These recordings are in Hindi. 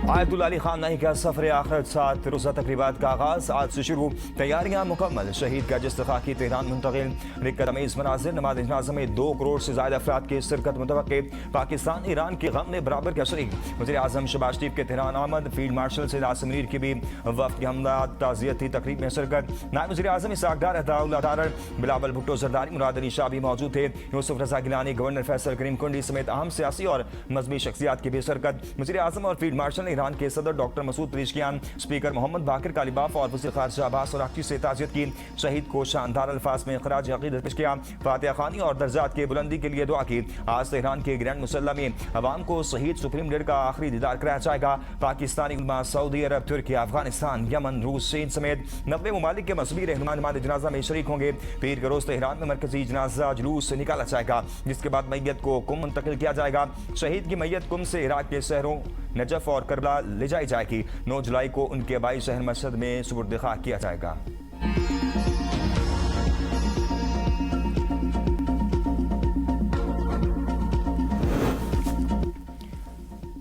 आयतुल्लाह अली खामनेई का सफर आखिरत 7 रोज़ा तकरीबात का आगाज आज से शुरू। तैयारियां मुकम्मल। शहीद का जस्त खाकी तेहरान मुंतकिल। रिक्कत अमीज़ मनाजिर। नमाज जनाजा में 2 करोड़ से ज्यादा अफराद की शिरकत मुतवक्के। पाकिस्तान ईरान के गम में बराबर का शरीक। वज़ीर आज़म शहबाज शरीफ के तेहरान आमद। फील्ड मार्शल सैयद आसिम मुनीर की भी वफ़द की हमदर्द ताज़ियती तकरीब में शिरकत। नायब वज़ीर आज़म इसहाक़ डार, अताउल्लाह तारड़, बिलावल भुट्टो जरदारी, मुराद अली शाह भी मौजूद थे। यूसुफ रज़ा गिलानी, गवर्नर फैसल करीम कुंडी समेत अहम सियासी और मजहबी शख्सियात की भी शिरकत। वज़ीर आज़म और फील्ड मार्शल ने ईरान के सदर doctor Masoud Pezeshkian, speaker Mohammad Bagher Qalibaf और वज़ीर ख़ारिजा अब्बास अराग़ची से ताज़ियत की। शहीद को शानदार अल्फाज में ख़राज अक़ीदत पेश किया। फातिहा ख़वानी और दर्जात की बुलंदी के लिए दुआ की। आज तेहरान के ग्रैंड मुसल्ला में अवाम को शहीद सुप्रीम लीडर का आखिरी दीदार कराया जाएगा। पाकिस्तानी उलमा सऊदी अरब, तुर्किया, अफगानिस्तान, यमन, रूस, चीन समेत 90 ममालिक के मजहबी रहनुमा नमाज़ जनाजा में शरीक होंगे। पीर के रोज़ तेहरान में मरकजी जनाजा जुलूस निकाला जाएगा, जिसके बाद मैयत को कुम मुंतकिल किया जाएगा। शहीद की मैयत कुम से इराक के शहरों नजफ और करबला ले जाई जाएगी। 9 जुलाई को उनके आबाई शहर मशहद में सुपुर्द खाक किया जाएगा।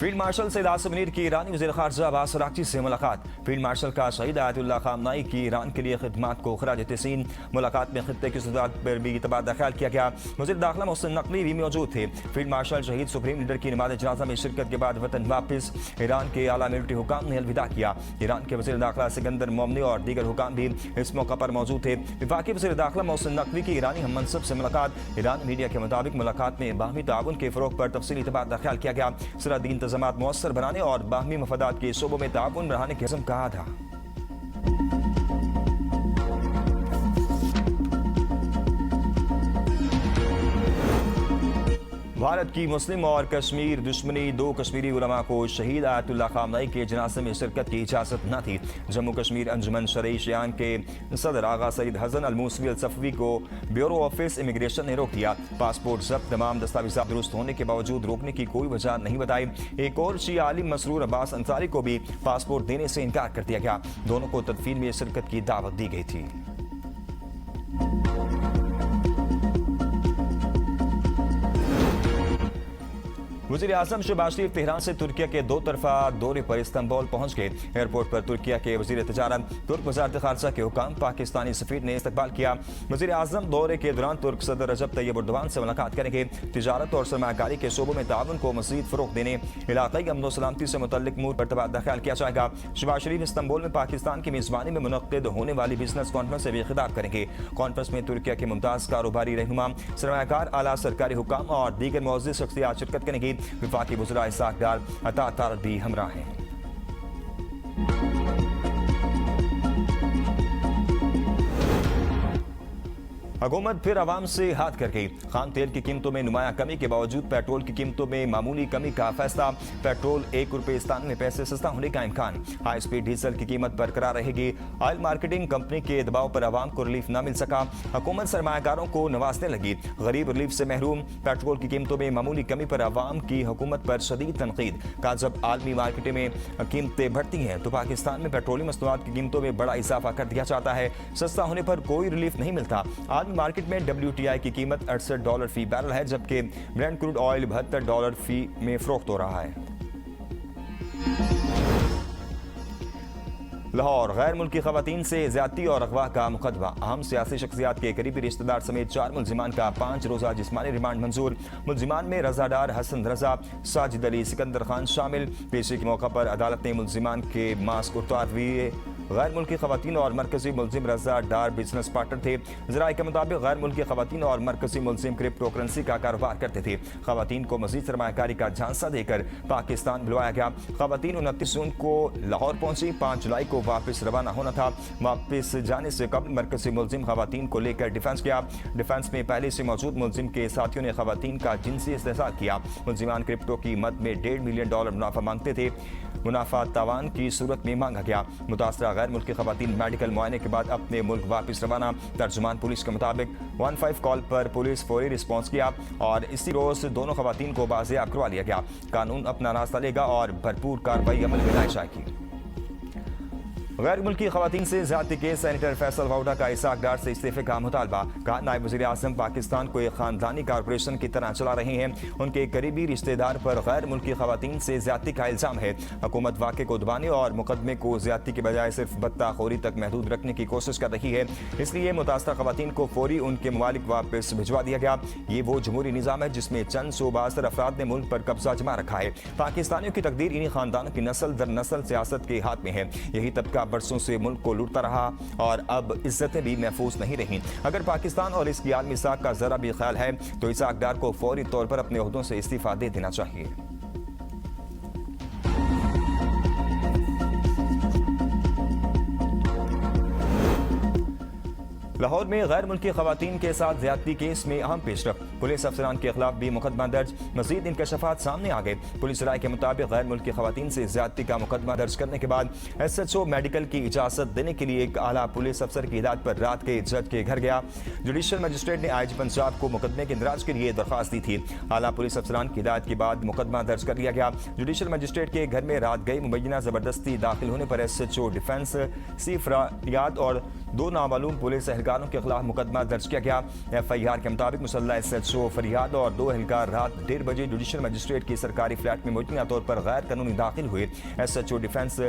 फील्ड मार्शल सैयद आसिम मुनीर की ईरानी वज़ीर ख़ारिजा अब्बास अराग़ची से मुलाकात। फील्ड मार्शल का शहीद आयतुल्लाह खामनेई की ईरान के लिए खिदमात को ख़राज तहसीन। मुलाकात में खित्ते की सूरत पर भी तबादला ख्याल किया गया। वज़ीर दाखिला मोहसिन नकवी भी मौजूद थे। फील्ड मार्शल शहीद सुप्रीम लीडर की नमाज़ जनाजा में शिरकत के बाद वतन वापस। ईरान के आला मिलिट्री हुकाम ने अलविदा किया। ईरान के वज़ीर दाखिला सिकंदर मोमनी और दीगर हुकाम भी इस मौका पर मौजूद थे। वफाकी वज़ीर दाखिला मोहसिन नकवी की ईरानी हम मनसब से मुलाकात। ईरान मीडिया के मुताबिक मुलाकात में बाहमी ताउन के फ़रोग़ पर तफसीली तबादला ख्याल किया गया। सरहदी इंतज़ामात मौसर बनाने और बाहमी मफादात के शोबों में ताउन बढ़ाने की अज़्म कहा था। भारत की मुस्लिम और कश्मीर दुश्मनी। 2 कश्मीरी उलमा को शहीद आयतुल्लाह खामनेई के जनाजे में शिरकत की इजाज़त न थी। जम्मू कश्मीर अंजुमन शरई शियान के सदर आगा सईद हसन अल मूसवी अल सफ़वी को ब्यूरो ऑफिस इमिग्रेशन ने रोक दिया। पासपोर्ट जब्त, तमाम दस्तावेज़ात दुरुस्त होने के बावजूद रोकने की कोई वजह नहीं बताई। एक और शिया आलिम मसरूर अब्बास अंसारी को भी पासपोर्ट देने से इनकार कर दिया गया। दोनों को तदफीन में शिरकत की दावत दी गई थी। वज़ीर आज़म शहबाज शरीफ तेहरान से तुर्किया के 2 तरफा दौरे पर इस्तांबुल पहुंच गए। एयरपोर्ट पर तुर्किया के वज़ीर तिजारत, तुर्क वज़ारत ख़ारिजा के हुकाम, पाकिस्तानी सफ़ीर ने इस्तकबाल किया। वज़ीर आज़म दौरे के दौरान तुर्क सदर रजब तैयब एर्दोगान से मुलाकात करेंगे। तिजारत और सरमायाकारी के शोबों में ताउन को मज़ीद फ़रोग़ देने, इलाक़ाई अमन व सलामती से मुतल्लिक़ अमूर पर तबादला ख्याल किया जाएगा। शहबाज शरीफ इस्तांबुल में पाकिस्तान की मेज़बानी में मुनक़्क़िद होने वाली बिजनेस कॉन्फ्रेंस से भी खिताब करेंगे। कॉन्फ्रेंस में तुर्किया के मुमताज़ कारोबारी रहनुमा, सरमायाकार, आला सरकारी हुकाम और दीगर मुअज़्ज़ज़ शख्सियात शिरकत करेंगी। वफाकी वज़ीर इसहाक़ डार, अताउल्लाह तारड़ भी हमरा हैं। हुकूमत फिर आवाम से हाथ कर गई। खान तेल की कीमतों में नुमाया कमी के बावजूद पेट्रोल की कीमतों में मामूली कमी का फैसला। पेट्रोल 1 रुपये 97 पैसे सस्ता होने का इम्कान। हाई स्पीड डीजल की कीमत बरकरार रहेगी। ऑयल मार्केटिंग कंपनी के दबाव पर आवाम को रिलीफ न मिल सका। हुकूमत सरमायाकारों को नवाजने लगी, गरीब रिलीफ से महरूम। पेट्रोल की कीमतों में मामूली कमी पर आवाम की हुकूमत पर शदीद तनकीद का। जब आलमी मार्केटों में कीमतें बढ़ती हैं तो पाकिस्तान में पेट्रोलियम मसनूआत की कीमतों में बड़ा इजाफा कर दिया जाता है। सस्ता होने पर कोई रिलीफ नहीं मिलता। मार्केट में WTI की कीमत $68 फी बैरल है, जबकि ब्रेंट क्रूड ऑयल $72 फी में फरोख्त हो रहा है। लाहौर, गैर मुल्की खवातीन से ज्यादती और अगवा का मुकदमा। अहम सियासी शख्सियात के करीबी रिश्तेदार समेत 4 मुलजिमान का 5 रोज़ा जिस्मानी रिमांड मंजूर। मुलजिमान में रजादार हसन रजा, साजिद अली, सिकंदर खान शामिल। पेशी के मौका पर अदालत ने मुलजिमान के मास्क उतार दिए। गैर मुल्की खवातीन और मरकजी मुलजिम रजा डार बिजनेस पार्टनर थे। ज़राए के मुताबिक गैर मुल्की खवातीन और मरकजी मुलजिम क्रिप्टो करेंसी का कारोबार करते थे। खवातीन को मजीद सरमायाकारी का झांसा देकर पाकिस्तान बुलवाया गया। खवातीन 29 जून को लाहौर पहुंची। 5 जुलाई को वापस रवाना होना था। वापस जाने से कबल मरकजी मुलजिम खवातीन को लेकर डिफेंस किया। डिफेंस में पहले से मौजूद मुलजिम के साथियों ने खवातीन का जिनसी इस्तेहसाल किया। मुलजिमान क्रिप्टो की मद में $1.5 मिलियन मुनाफा मांगते थे। मुनाफा तावान की सूरत में मांगा गया। मुतासरा गैर मुल्की खवातीन मेडिकल मुआयने के बाद अपने मुल्क वापस रवाना। तर्जुमान पुलिस के मुताबिक 15 कॉल पर पुलिस फौरी रिस्पॉन्स किया और इसी रोज दोनों खवातीन को बाजियाब करवा लिया गया। कानून अपना रास्ता लेगा और भरपूर कार्रवाई अमल में लाई जाएगी। गैर मुल्की खवातीन से ज्यादती केस, सेनेटर फैसल वाउडा का इसाक डार से इस्तीफे का मुतालबा। कहा नायब वज़ीर आज़म पाकिस्तान को एक खानदानी कारपोरेशन की तरह चला रहे हैं। उनके करीबी रिश्तेदार पर गैर मुल्की खवातीन से ज्यादती का इल्जाम है। हुकूमत वाक़े को दबाने और मुकदमे को ज्यादती के बजाय सिर्फ बत्ताखोरी तक महदूद रखने की कोशिश कर रही है, इसलिए मुतासरा खवातीन को फौरी उनके ममालिक वापस भिजवा दिया गया। ये वो जमहूरी निज़ाम है जिसमें चंद सूबासर अफराद ने मुल्क पर कब्जा जमा रखा है। पाकिस्तानियों की तकदीर इन्हीं खानदानों की नस्ल दर नस्ल सियासत के हाथ में है। यही तबका बरसों से मुल्क को लूटता रहा और अब इज्जतें भी महफूज नहीं रहीं। अगर पाकिस्तान और इसकी आलमी साख का जरा भी ख्याल है तो इसाक डार को फौरी तौर पर अपने ओहदों से इस्तीफा दे देना चाहिए। लाहौर में गैर मुल्की खवातीन के साथ ज्यादती केस में अहम पेशरफ, पुलिस अफसरान के खिलाफ भी मुकदमा दर्ज। मजीद इंकशाफात सामने आ गए। पुलिस राय के मुताबिक गैर मुल्की खवातीन से ज्यादती का मुकदमा दर्ज करने के बाद SHO मेडिकल की इजाजत देने के लिए एक आला पुलिस अफसर की हिदायत पर रात के जज के घर गया। जुडिशल मजिस्ट्रेट ने IG पंजाब को मुकदमे के इंदराज के लिए दरख्वास्त दी थी। आला पुलिस अफसरान की हिदायत के बाद मुकदमा दर्ज कर लिया गया। जुडिशल मजिस्ट्रेट के घर में रात गई मुबैना जबरदस्ती दाखिल होने पर SHO डिफेंस सी फरियाद और 2 नामालूम पुलिस एहलकारों के खिलाफ मुकदमा दर्ज किया गया। FIR के मुताबिक मुसल्ला SHO फरियाद और 2 एहलकार रात 1:30 बजे जुडिशल मजिस्ट्रेट की सरकारी फ्लैट में मुबैना तौर पर गैर कानूनी दाखिल हुए। SHO डिफेंस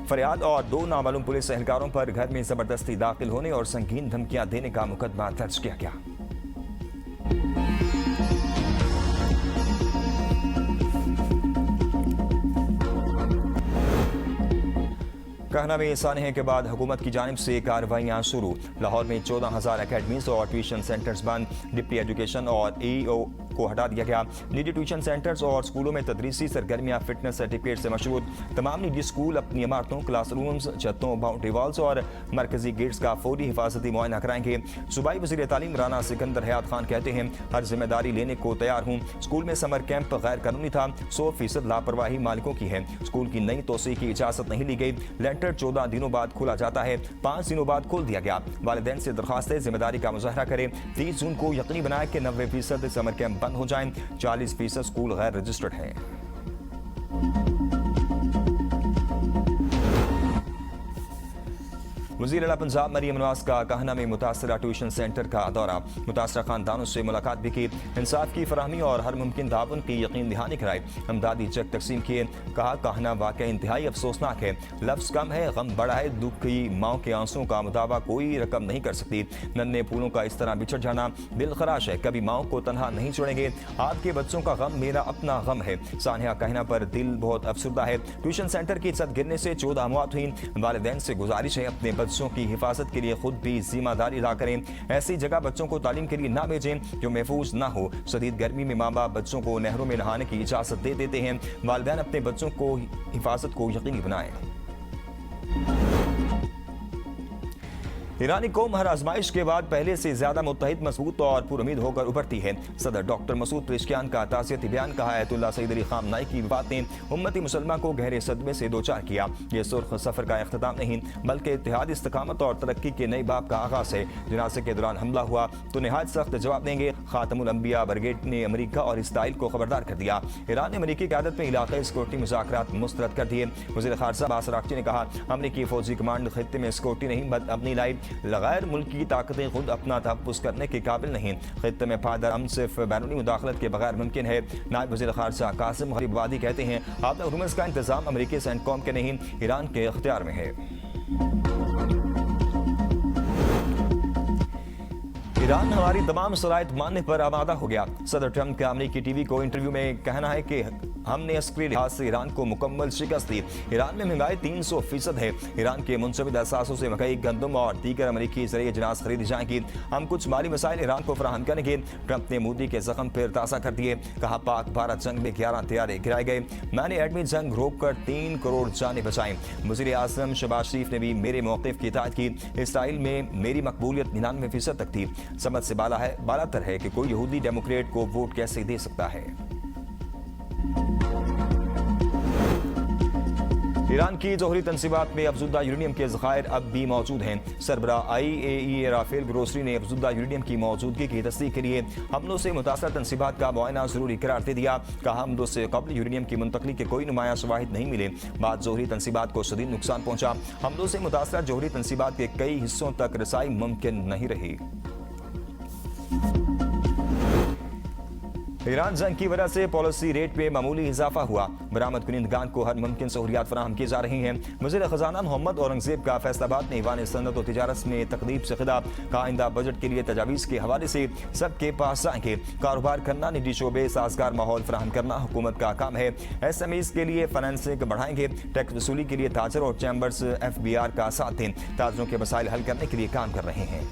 फरियाद और 2 नामालूम पुलिस एहलकारों पर घर में जबरदस्ती दाखिल होने और संगीन धमकियां देने का मुकदमा दर्ज किया गया। कहना में सानहे के बाद हुकूमत की जानिब से कार्रवाइयाँ शुरू। लाहौर में 14,000 अकेडमीज और ट्यूशन सेंटर्स बंद। डिप्टी एजुकेशन और EO को हटा दिया गया। निजी ट्यूशन सेंटर्स और स्कूलों में तदरीसी सरगर्मियाँ फिटनेस सर्टिफिकेट से मशरूत। तमाम निजी स्कूल अपनी इमारतों, क्लासरूम्स, छतों, बाउंड्री वॉल्स और मरकजी गेट्स का फौरी हिफाजती मुआयना कराएंगे। सूबाई वज़ीर तालीम राना सिकंदर हयात खान कहते हैं, हर जिम्मेदारी लेने को तैयार हूँ। स्कूल में समर कैंप गैर कानूनी था, 100% लापरवाही मालिकों की है। स्कूल की नई तोसी की इजाजत नहीं ली गई। लेंटर 14 दिनों बाद खोला जाता है, 5 दिनों बाद खोल दिया गया। वालिदैन से दरखास्त है जिम्मेदारी का मुजाहरा करें। 30 जून को यकीनी बनाए कि 90% समर कैंप बंद हो जाएं। 40% स्कूल गैर रजिस्टर्ड हैं। वज़ीर आला पंजाब मरियम नवाज का कहना में मुतासरा ट्यूशन सेंटर का दौरा। मुतासरा खानदानों से मुलाकात भी की। इंसाफ की फराहमी और हर मुमकिन ताउन की यकीन दहानी कराई। अमदादी चेक तकसीम किए। कहा कहना वाकई इंतहाई अफसोसनाक है। लफ्ज़ कम है, गम बड़ा है। दुख की माओ के आंसुओं का मुताबा कोई रकम नहीं कर सकती। नन्हे फूलों का इस तरह बिछड़ जाना दिल खराश है। कभी माओ को तनहा नहीं छोड़ेंगे। आपके बच्चों का गम मेरा अपना गम है। सानिया कहना पर दिल बहुत अफसरदा है। ट्यूशन सेंटर की छत गिरने से 14 मौत हुई। वालिदैन से गुजारिश है अपने बच्चों की हिफाजत के लिए खुद भी जिम्मेदारी अदा करें। ऐसी जगह बच्चों को तालीम के लिए ना भेजें जो महफूज ना हो। शदीद गर्मी में माँ बाप बच्चों को नहरों में नहाने की इजाजत दे देते हैं। वालिदैन अपने बच्चों को हिफाजत को यकीनी बनाएं। ईरानी कौम हर आजमाइश के बाद पहले से ज्यादा मुत्तहिद, मजबूत और पुरुमीद होकर उभरती है। सदर डॉक्टर मसूद पेशकियान का ताज़ियती बयान। कहा आयतुल्लाह सईद अली खामनाई की वफात ने उम्मती मुसलमान को गहरे सदमे से दो चार किया। यह सुर्ख सफर का इख्तिताम नहीं बल्कि इत्तेहाद, इस्तकामत और तरक्की के नए बाब का आगाज है। जनाजे के दौरान हमला हुआ तो निहायत सख्त जवाब देंगे। खातमुल अंबिया ब्रिगेड ने अमरीका और इसराइल को खबरदार कर दिया। ईरान ने अमरीकी क़यादत में इलाक़ाई सिक्योरिटी मुज़ाकरात मुस्तरद कर दिए। वज़ीर ख़ारजा अब्बास अराग़ची ने कहा, अमरीकी फौजी कमांड खित्ते में सिक्योरिटी नहीं अपनी लाई। गैर मुल्की ताकतें खुद अपना तहफ़्फ़ुज़ करने के काबिल नहीं। खित्ते में पायदार अमन सिर्फ बैरूनी मुदाखलत के बगैर मुमकिन है। नायब वज़ीर ख़ारजा कासिम गरीबाबादी कहते हैं, आबा हुर्मुज़ का इंतज़ाम अमरीकी सेंटकॉम के नहीं ईरान के इख्तियार में है। ईरान हमारी तमाम शराइत मानने पर आमादा हो गया। सदर ट्रंप का अमरीकी टीवी को इंटरव्यू में कहना है कि हमने अस्करी लिहाज से ईरान को मुकम्मल शिकस्त दी। ईरान में महंगाई 300% है। ईरान के मुंसबिद असासों से मकई, गंदम और दीगर अमरीकी ज़रिए जनाज खरीदी जाएंगी। हम कुछ माली मसाइल ईरान को फराहम करेंगे। ट्रंप ने मोदी के जख्म फिर ताज़ा कर दिए। कहा, पाक भारत जंग में 11 तैयारे गिराए गए। मैंने एडमी जंग रोक कर 3 करोड़ जानें बचाई। वज़ीर आज़म शहबाज शरीफ ने भी मेरे मौक़िफ़ की तायद की। इसराइल में मेरी मकबूलियत 99% तक थी। समझ से बालातर है कि कोई यहूदी डेमोक्रेट को वोट कैसे दे सकता है। ईरान की जौहरी तनसीबात में अफजुदा यूरेनियम के ज़खायर अब भी मौजूद हैं। सरबरा IAEA राफेल ग्रोसरी ने अफजुदा यूरेनियम की मौजूदगी की तस्दीक के लिए हमलों से मुतासर तनसीबात का मुआयना जरूरी करार दे दिया। कहा, हमलों से कबल यूरेनियम की मुंतकली के कोई नुमाया शवाहिद नहीं मिले। बाद जौहरी तनसीबात को शदीद नुकसान पहुंचा। हमलों से मुतासर जौहरी तनसीबात के कई हिस्सों तक रसाई मुमकिन नहीं रही। ईरान जंग की वजह से पॉलिसी रेट में मामूली इजाफा हुआ। बरामद कुनिंदगान को हर मुमकिन सहूलियात फराहम की जा रही हैं। वज़ीर ख़जाना मोहम्मद औरंगजेब का फैसलाबाद में ईवान सनअत और तिजारत में तकरीब से खिताब। कहा, आइंदा बजट के लिए तजावीज़ के हवाले से सबके पास आएंगे। कारोबार करना, निजी शोबे साजगार माहौल फराहम करना हुकूमत का काम है। SMEs के लिए फाइनेंसिंग बढ़ाएंगे। टैक्स वसूली के लिए ताजर और चैम्बर्स FBR का साथ दें। ताजरों के मसाइल हल करने के लिए काम कर रहे हैं।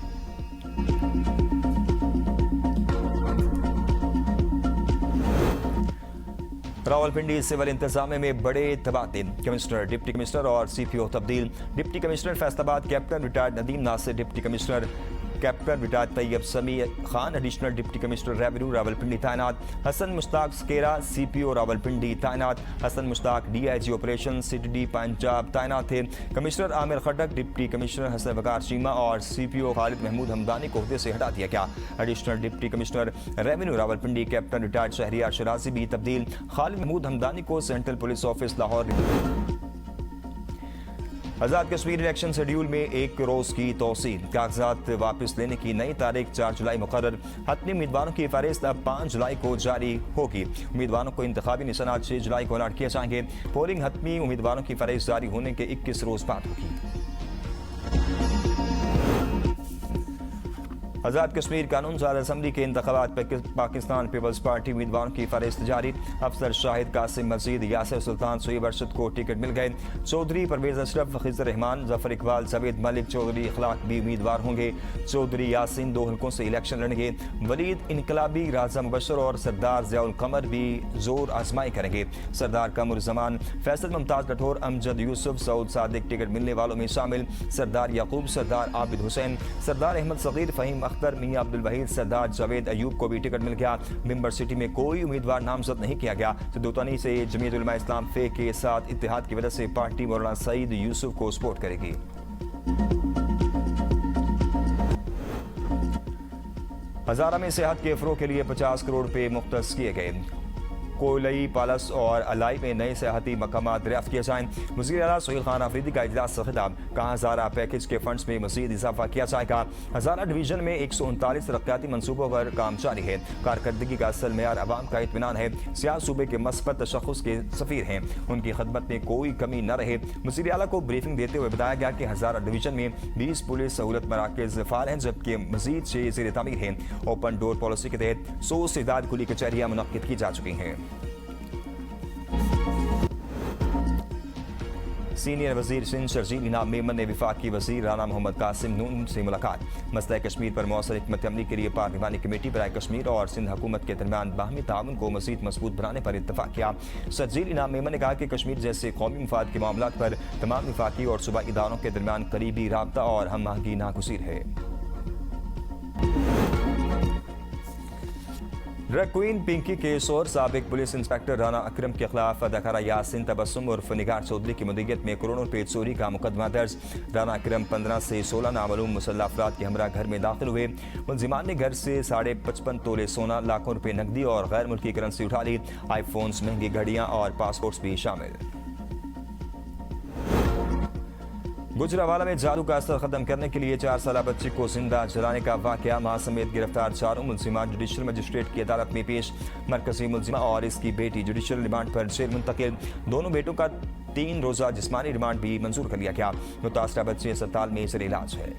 रावलपिंडी सिविल इंतजामिया में बड़े तबादले। कमिश्नर, डिप्टी कमिश्नर और CPO तब्दील। Deputy commissioner Faisalabad captain retired Nadeem Nasir, deputy commissioner captain retired Tayyab Sami Khan, additional deputy commissioner revenue Rawalpindi तैनात। हसन मुश्ताक स्केरा CPO रावलपिंडी तैनात। Hassan Mushtaq DIG operation CTD Punjab तैनात थे। Commissioner Aamir Khattak, deputy commissioner Hassan Waqar Cheema और CPO खालिद महमूद हमदानी को ओहदे से हटा दिया गया। Additional deputy commissioner revenue Rawalpindi captain retired Shehryar Shirazi भी तब्दील। खालिद महमूद हमदानी को central police office Lahore. Azad Kashmir election schedule में एक रोज की तोसी। कागजात वापस लेने की नई तारीख 4 जुलाई मुकर्रर। हतमी उम्मीदवारों की फहरिस्त अब 5 जुलाई को जारी होगी। उम्मीदवारों को इंतखाबी निशानात 6 जुलाई को अलॉट किए जाएंगे। पोलिंग हतमी उम्मीदवारों की फहरिस्त जारी होने के 21 रोज बाद होगी। आज़ाद कश्मीर कानून साज असम्बली के इंतखाबात पाकिस्तान पीपल्स पार्टी उम्मीदवारों की फहरिस्त जारी। अफसर शाहिद कासिम मजीद, यासिर सुल्तान, सुहेब अरशद को टिकट मिल गए। चौधरी परवेज अशरफ, खिजर रहमान, जफर इकबाल, जावेद मलिक, चौधरी अखलाक भी उम्मीदवार होंगे। चौधरी यासीन 2 हल्कों से इलेक्शन लड़ेंगे। वलीद इनकलाबी, राजा मुबशर और सरदार ज़ियाउल कमर भी जोर आजमाई करेंगे। सरदार कमर जमान, फैसल मुमताज राठौर, अमजद यूसुफ, सऊद सादिक टिकट मिलने वालों में शामिल। सरदार याकूब, सरदार आबिद हुसैन, सरदार अहमद सगीर, फ़हीम अख्तर, मियां अब्दुल वहीद, सरदार जावेद अयूब को भी टिकट मिल गया। मेंबर सिटी में कोई उम्मीदवार नामजद नहीं किया गया। सिद्दूतानी से जमीयत उलमा इस्लाम फे के साथ इत्तेहाद की वजह से पार्टी मौलाना सईद यूसुफ को सपोर्ट करेगी। हजारा में सेहत के फ़रोग़ के लिए 50 करोड़ रुपए मुख्तस किए गए। कोलई, पालस और अलाई में नए सेहती मकामात दरियाफ्त किए जाएँ। वज़ीर आला सुहेल खान आफरीदी का इजलास से खिताब। कहा, हजारा पैकेज के फंड्स में मज़ीद इजाफा किया जाएगा। हजारा डिवीजन में 139 तरक्याती मनसूबों पर काम जारी है। कारकर्दगी का असल मेयार अवाम का इत्मीनान है। सियाह सूबे के मस्बत तशख़्ख़ुस के सफ़ीर हैं, उनकी खदमत में कोई कमी न रहे। वज़ीर आला को ब्रीफिंग देते हुए बताया गया कि हजारा डिवीजन में 20 पुलिस सहूलत मराकज़ फ़ाल हैं, जबकि मज़ीद 6 ज़ेर तामीर हैं। ओपन डोर पॉलिसी के तहत 100 से ज़्यादा खुली कचहरियाँ मुनक्किद की जा चुकी हैं। सीनियर वजीर सिंध शर्जील इनाम मेमन ने वफाकी वजीर राना मोहम्मद कासिम नून से मुलाकात। मसला कश्मीर पर मौसर हिकमत अमली के लिए पार्लिमानी कमेटी बराए कश्मीर और सिंध हुकूमत के दरमियान बाहमी ताउन को मज़ीद मजबूत बनाने पर इत्तफाक किया। शर्जील इनाम मेमन ने कहा कि कश्मीर जैसे कौमी मफाद के मामलों पर तमाम वफाकी और सूबाई इदारों के दरमियान करीबी राबता और हम आहंगी नागुज़ीर है। ड्रग क्वीन पिंकी के शोर साबिक पुलिस इंस्पेक्टर राना अकरम के खिलाफ अदाकारा यासिन तबस्सुम उर्फ निगार चौधरी की मुद्दत में करोड़ों रुपये चोरी का मुकदमा दर्ज। राना अकरम 15 से 16 नामालूम मुसल्लह अफराद के हमरा घर में दाखिल हुए। मुलजिमान ने घर से 55.5 तोले सोना, लाखों रुपये नकदी और गैर मुल्की करेंसी उठा ली। आईफोन्स, महंगी घड़ियां और पासपोर्ट्स भी शामिल। गुजरावाला में जादू का असर खत्म करने के लिए 4 साला बच्ची को जिंदा जलाने का वाकया। मां समेत गिरफ्तार 4 मुलजिमान जुडिशल मजिस्ट्रेट की अदालत में पेश। मरकजी मुलजिमा और इसकी बेटी जुडिशल रिमांड पर जेल मुंतकिल। दोनों बेटों का 3 रोजा जिस्मानी रिमांड भी मंजूर कर लिया गया। मुतासरा बच्ची अस्पताल में जेर इलाज है।